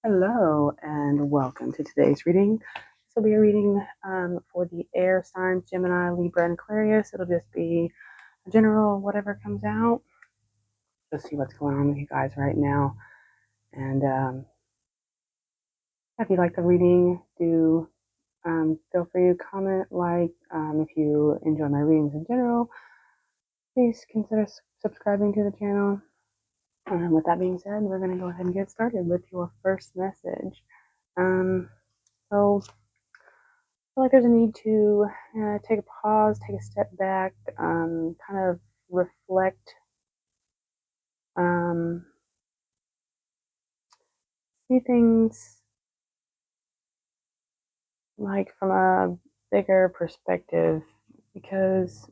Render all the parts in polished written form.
Hello and welcome to today's reading. This will be a reading for the air signs, Gemini, Libra, and Aquarius. It'll just be a general whatever comes out. Just see what's going on with you guys right now. And if you like the reading, do feel free to comment, if you enjoy my readings in general. Please consider subscribing to the channel. And with that being said, we're going to go ahead and get started with your first message. So feel like there's a need to take a pause, take a step back, kind of reflect, see things like from a bigger perspective, because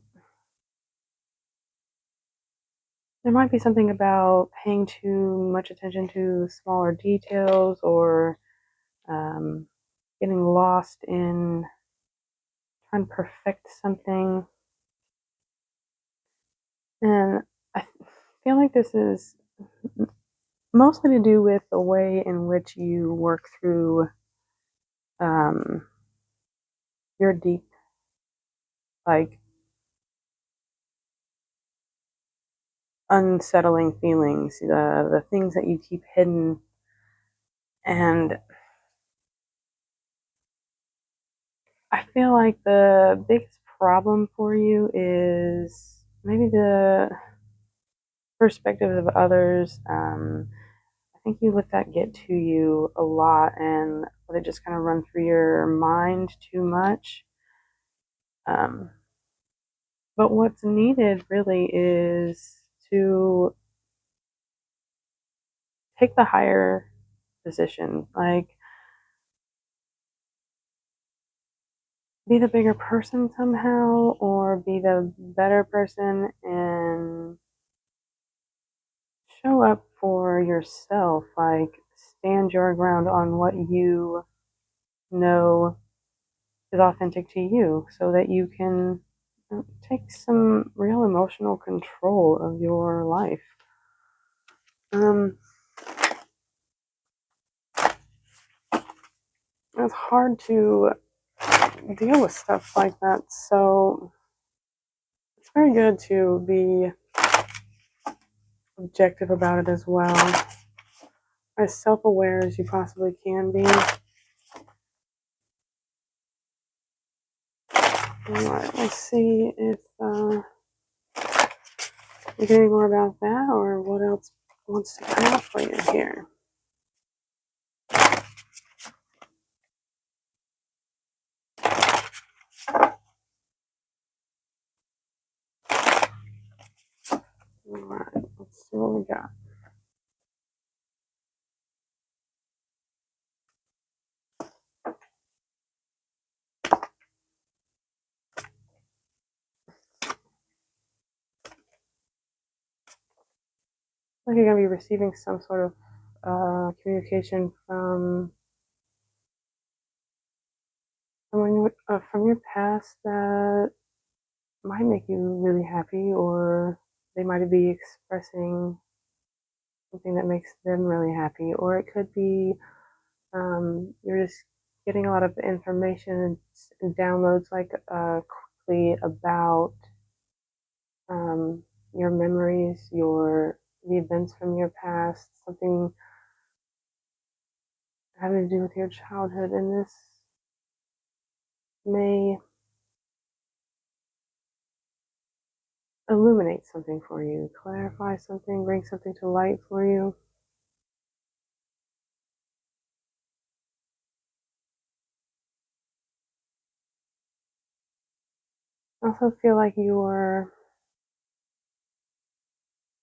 there might be something about paying too much attention to smaller details or getting lost in trying to perfect something. And I feel like this is mostly to do with the way in which you work through um, your deep, like, unsettling feelings, the things that you keep hidden. And I feel like the biggest problem for you is maybe the perspective of others. I think you let that get to you a lot and let it just kind of run through your mind too much. Um, but what's needed really is to take the higher position, like be the bigger person somehow, or be the better person and show up for yourself, like stand your ground on what you know is authentic to you, so that you can take some real emotional control of your life. It's hard to deal with stuff like that, so it's very good to be objective about it as well, as self-aware as you possibly can be. Alright, let's see if you get any more about that, or what else wants to come out for you here. Alright, let's see what we got. Like you're going to be receiving some sort of communication from someone from your past that might make you really happy, or they might be expressing something that makes them really happy, or it could be you're just getting a lot of information and downloads, like quickly, about your memories, the events from your past, something having to do with your childhood, and this may illuminate something for you, clarify something, bring something to light for you. I also feel like you're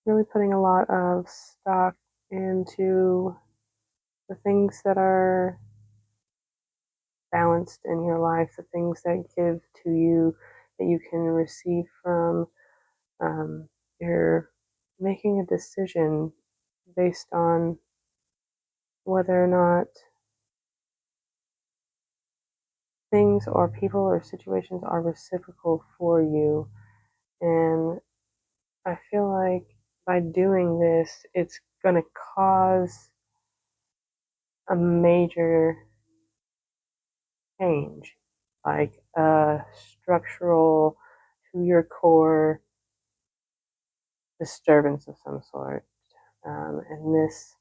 really putting a lot of stock into the things that are balanced in your life, the things that give to you, that you can receive from. You're making a decision based on whether or not things or people or situations are reciprocal for you. And I feel like by doing this, it's going to cause a major change, like a structural to your core disturbance of some sort. And this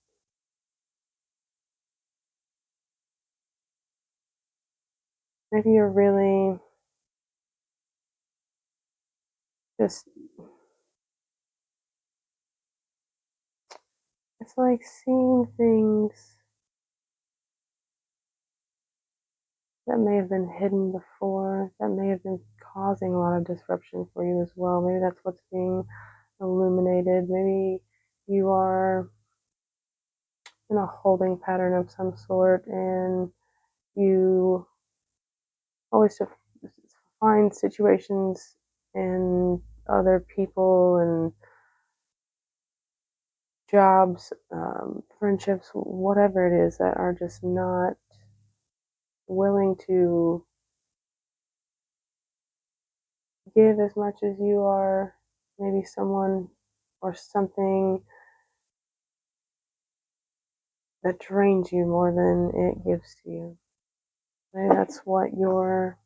maybe you're really just, it's like seeing things that may have been hidden before, that may have been causing a lot of disruption for you as well. Maybe that's what's being illuminated. Maybe you are in a holding pattern of some sort and you always find situations and other people and jobs, friendships, whatever it is, that are just not willing to give as much as you are. Maybe someone or something that drains you more than it gives to you. Maybe that's what you're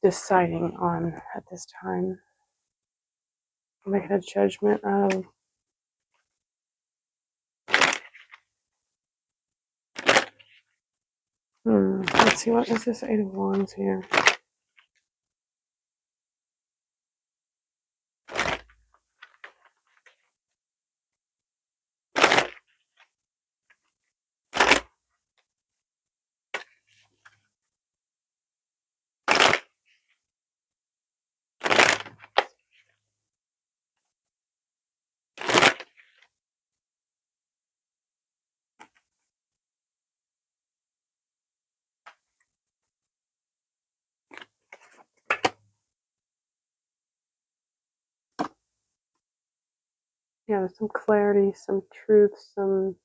deciding on at this time. Making a judgment of, let's see, what is this Eight of Wands here? Yeah, there's some clarity, some truth, something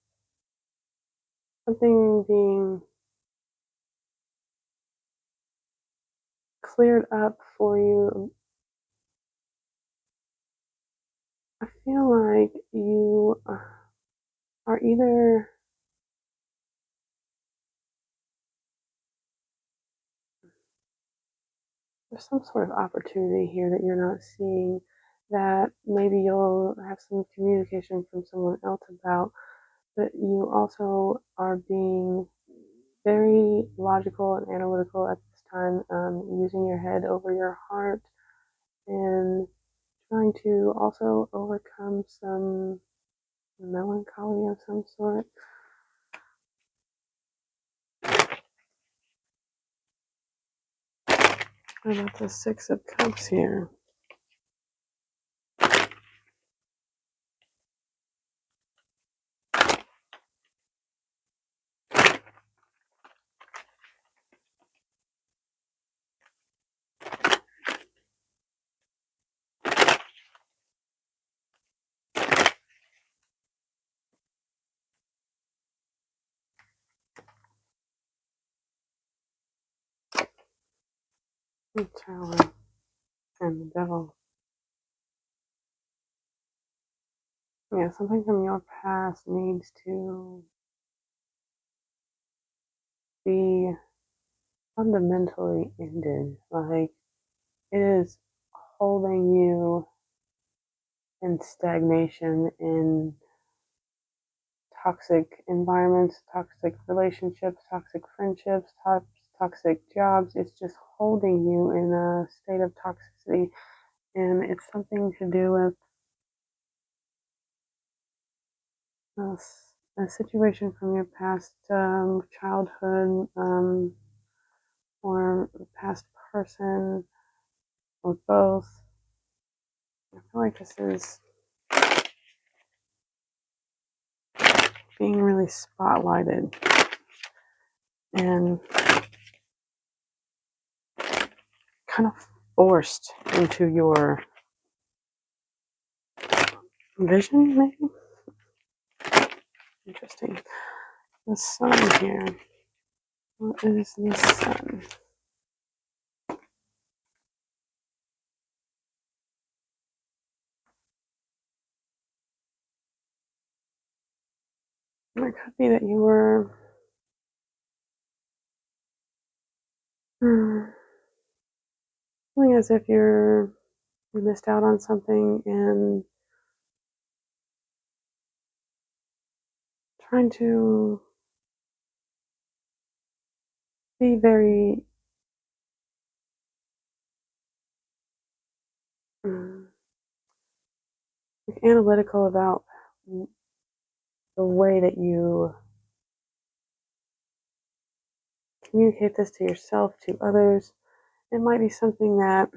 being cleared up for you. I feel like you are either, there's some sort of opportunity here that you're not seeing, that maybe you'll have some communication from someone else about, but you also are being very logical and analytical at this time, using your head over your heart and trying to also overcome some melancholy of some sort. What about the Six of Cups here? The Tower and the Devil. Yeah, something from your past needs to be fundamentally ended. Like, it is holding you in stagnation, in toxic environments, toxic relationships, toxic friendships, toxic jobs. It's just holding you in a state of toxicity. And it's something to do with a situation from your past, childhood, or past person, or both. I feel like this is being really spotlighted and kind of forced into your vision, maybe? Interesting. The Sun here. What is the Sun? It could be that you were feeling as if you missed out on something and trying to be very um, analytical about the way that you communicate this to yourself, to others. It might be something that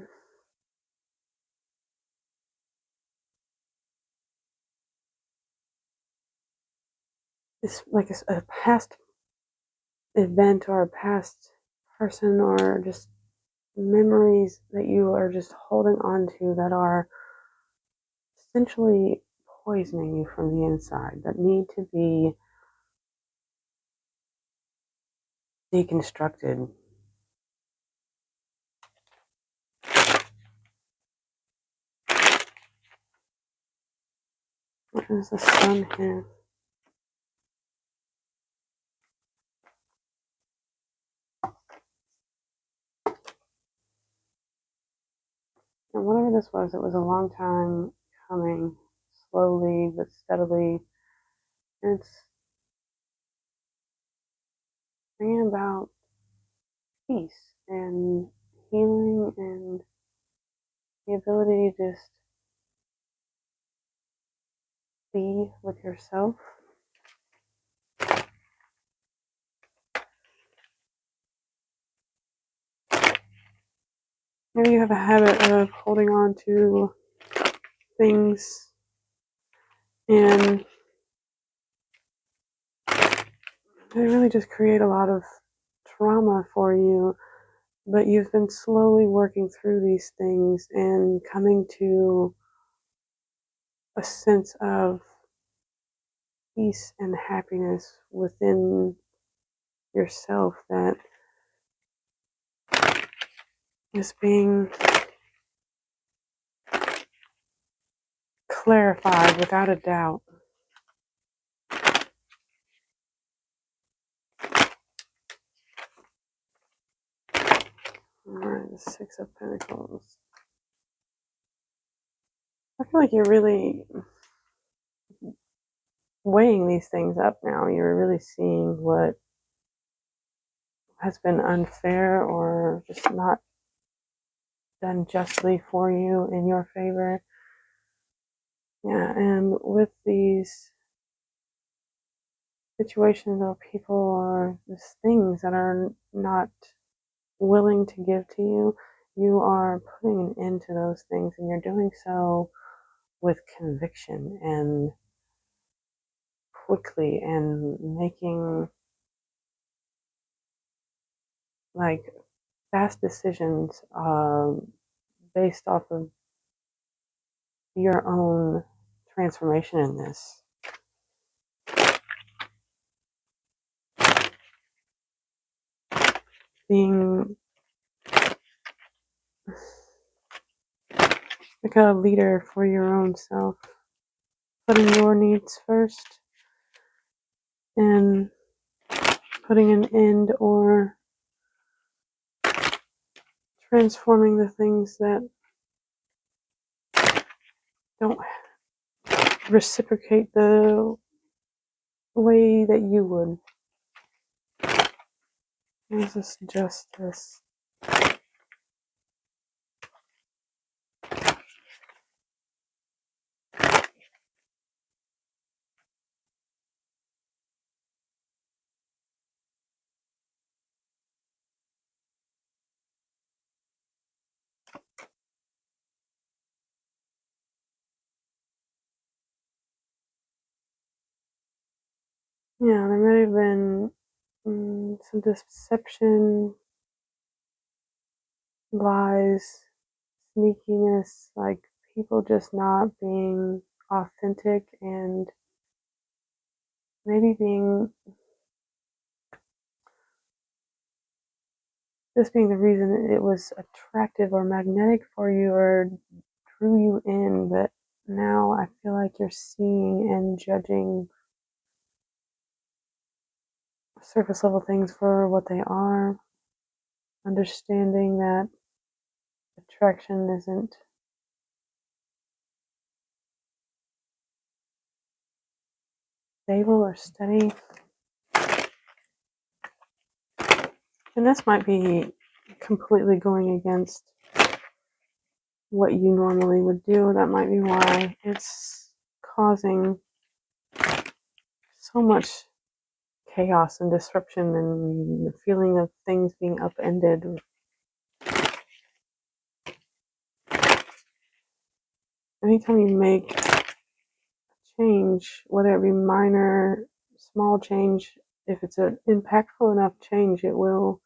is like a past event or a past person or just memories that you are just holding on to that are essentially poisoning you from the inside, that need to be deconstructed. What is the sun here? And whatever this was, it was a long time coming, slowly but steadily. And it's bringing about peace and healing and the ability to just be with yourself. Maybe you have a habit of holding on to things and they really just create a lot of trauma for you. But you've been slowly working through these things and coming to a sense of peace and happiness within yourself that is being clarified without a doubt. Alright, the Six of Pentacles. I feel like you're really weighing these things up now. You're really seeing what has been unfair or just not done justly for you in your favor. Yeah, and with these situations or people or just things that are not willing to give to you, you are putting an end to those things, and you're doing so with conviction and quickly and making like fast decisions based off of your own transformation in this. Being like a leader for your own self, putting your needs first and putting an end or transforming the things that don't reciprocate the way that you would. There's this justice. Yeah, there may have been some deception, lies, sneakiness, like people just not being authentic and maybe being this being the reason it was attractive or magnetic for you or drew you in, but now I feel like you're seeing and judging surface level things for what they are, understanding that attraction isn't stable or steady. And this might be completely going against what you normally would do. That might be why it's causing so much chaos and disruption and the feeling of things being upended. Anytime you make a change, whether it be minor, small change, if it's an impactful enough change, it will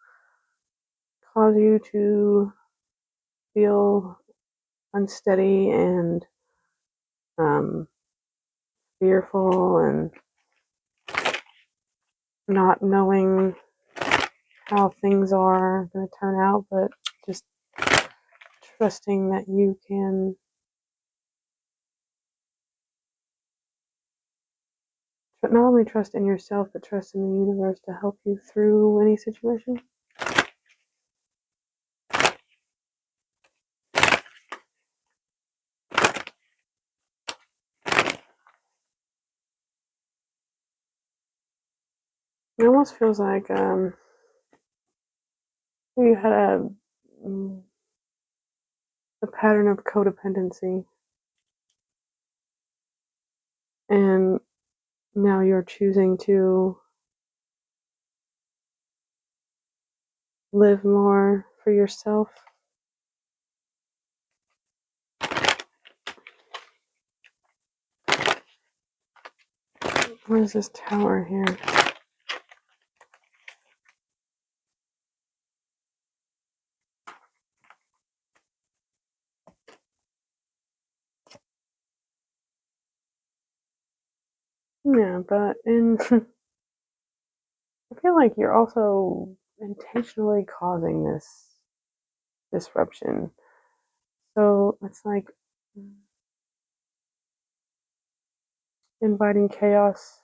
cause you to feel unsteady and fearful and not knowing how things are going to turn out, but just trusting that you can not only trust in yourself, but trust in the universe to help you through any situation. It almost feels like you had a pattern of codependency, and now you're choosing to live more for yourself. What is this tower here? Yeah, but I feel like you're also intentionally causing this disruption. So it's like inviting chaos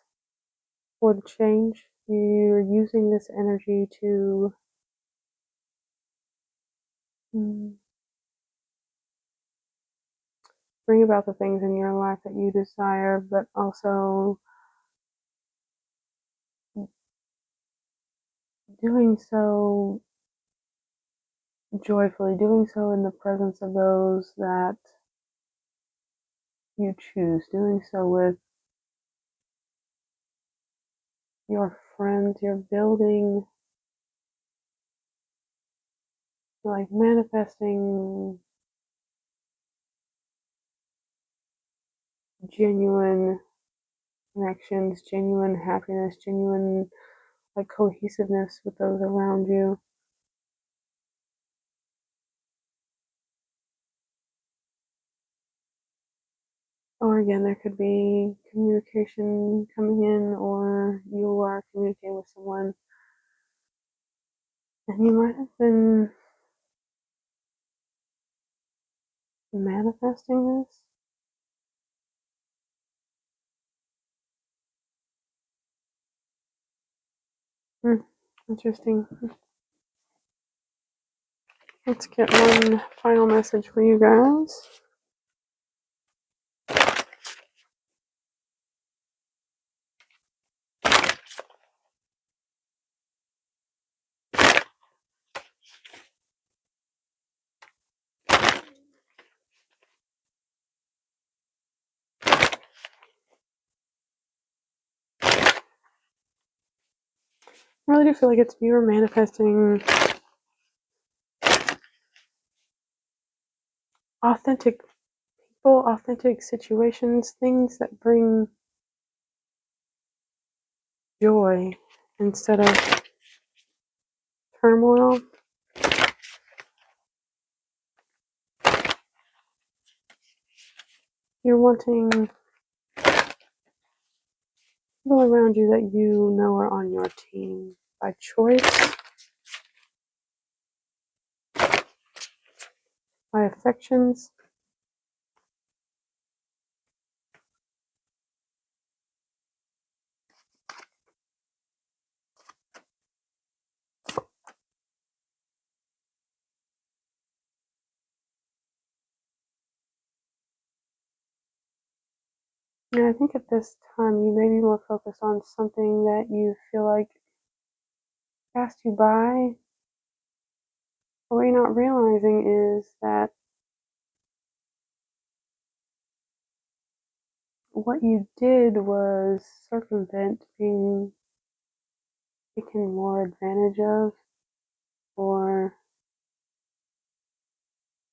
for the change. You're using this energy to bring about the things in your life that you desire, but also doing so joyfully, doing so in the presence of those that you choose, doing so with your friends. You're building, like manifesting genuine connections, genuine happiness, genuine like cohesiveness with those around you. Or again, there could be communication coming in, or you are communicating with someone and you might have been manifesting this. Interesting. Let's get one final message for you guys. I really do feel like it's you're manifesting authentic people, authentic situations, things that bring joy instead of turmoil. You're wanting people around you that you know are on your team by choice, by affections. And I think at this time you may be more focused on something that you feel like passed you by. But what you're not realizing is that what you did was circumvent being taken more advantage of, or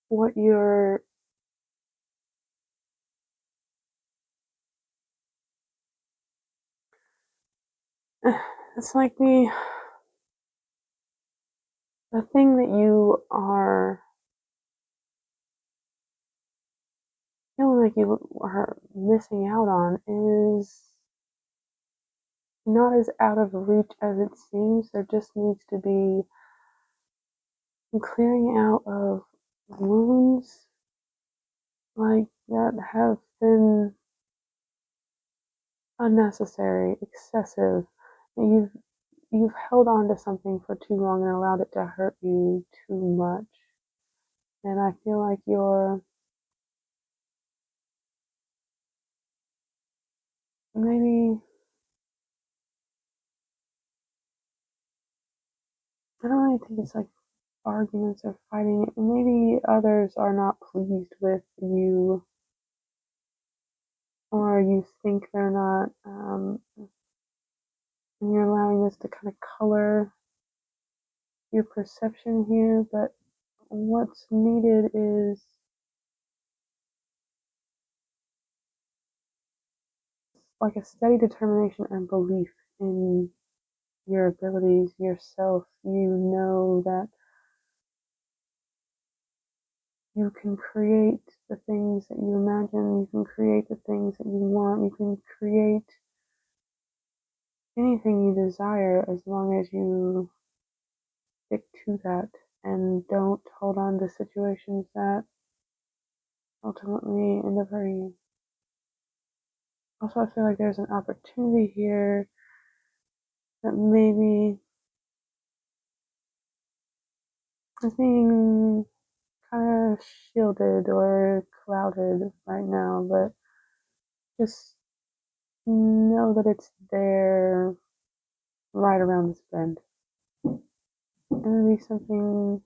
what you're it's like the thing that you are feeling like you are missing out on is not as out of reach as it seems. There just needs to be clearing out of wounds like that have been unnecessary, excessive. You've held on to something for too long and allowed it to hurt you too much. And I feel like you're maybe, I don't really think it's like arguments or fighting. Maybe others are not pleased with you, or you think they're not, and you're allowing this to kind of color your perception here. But what's needed is like a steady determination and belief in your abilities, yourself. You know that you can create the things that you imagine, you can create the things that you want, you can create anything you desire as long as you stick to that and don't hold on to situations that ultimately end up hurting you. Also, I feel like there's an opportunity here that maybe is being kind of shielded or clouded right now, but just know that it's there right around this bend. And maybe something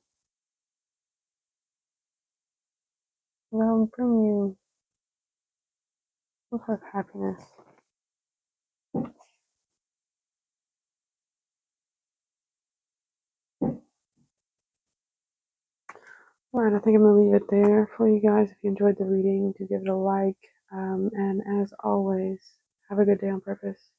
that'll bring you some sort of happiness. Alright, I think I'm going to leave it there for you guys. If you enjoyed the reading, do give it a like. And as always, have a good day on purpose.